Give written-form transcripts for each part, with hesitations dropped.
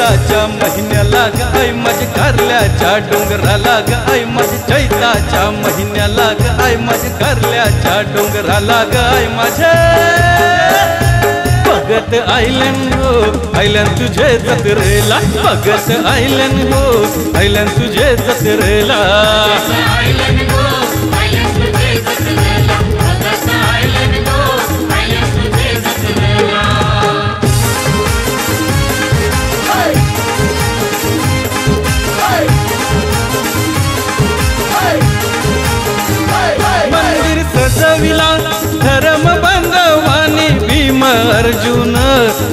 चैताच्या महिन्याला ग आई माझ्या कारल्याच्या डोंगराला ग आई माझ्या चैताच्या महिन्याला ग आई माझ्या कारल्याच्या डोंगराला ग आई माझ्या भगत आयलन हो आयलन तुझे जत्रेला भगत आयलन हो आयलन तुझे जत्रेला मंदिर सजविला धर्म बंधवानी भीम अर्जुन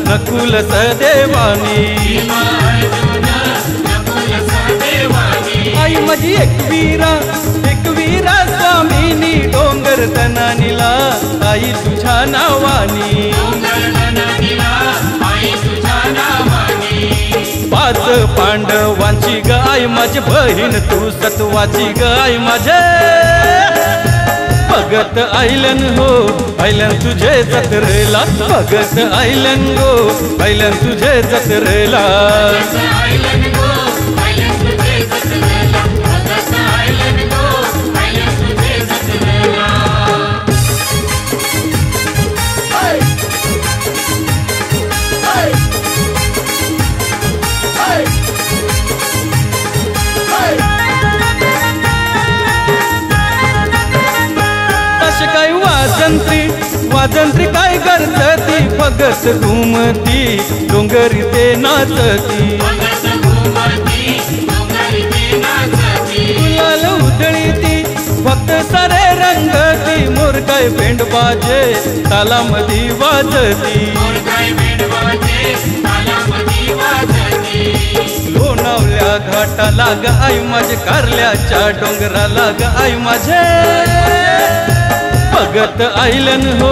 नकुल सदेवानी आई माझी एकवीरा स्वामिनी डोंगर तनानीला आई तुझ्या नावानी पाच पांडवांची ग आई माझी बहीण तू सत्वाची ग आई माझे भगत आयलन हो आयलन तुझे जत्रेला भगत आयलन हो आयलन तुझे जत्रेला वाजंत्री काय करती भगत घुमती डोंगरी ते नाचती गुलाल उधळीती फक्त सारे रंगती मोर काय भेंड बाजे तालामधी वाजती लोणावल्या घाटाला ग आई माझे कारल्याच्या डोंगराला ग आई माझे भगत आयलन हो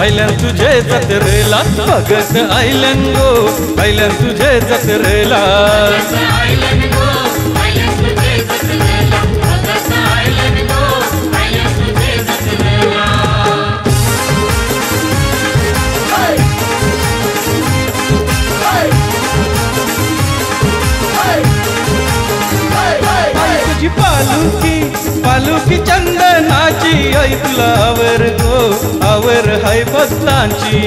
आयलन तुझे जत्रेला भगत आयलन हो आयलन तुझे जत्रेला तुझी पालुकी चंदनाची आई तुला आवर हाय भक्तांची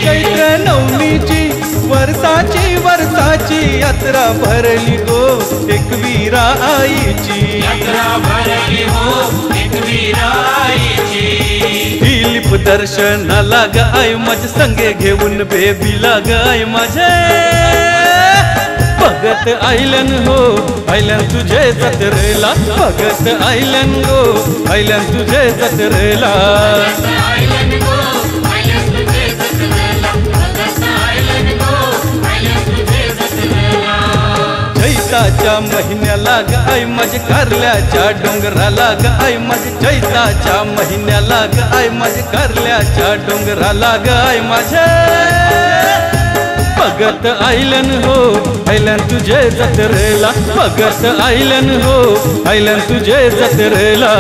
चैत्र नवमीची वर्षाची यात्रा भरली गो एकवीरा आईची दिलीप दर्शनाला ग आई माझ्या संगे घेऊन बेबीला ग आई माझे भगत आयलन हो आयलन तुझे जत्रेला भगत आयलन हो आयलन तुझे जत्रेला चैताच्या महिन्याला ग आई माझ्या कारल्याच्या डोंगराला ग आई माझ्या चैताच्या महिन्याला ग आई माझ्या कारल्याच्या डोंगराला ग आई माझ्या भगत आयलन हो आयलन तुझे जत्रेला भगत आयलन हो आयलन तुझे जत्रेला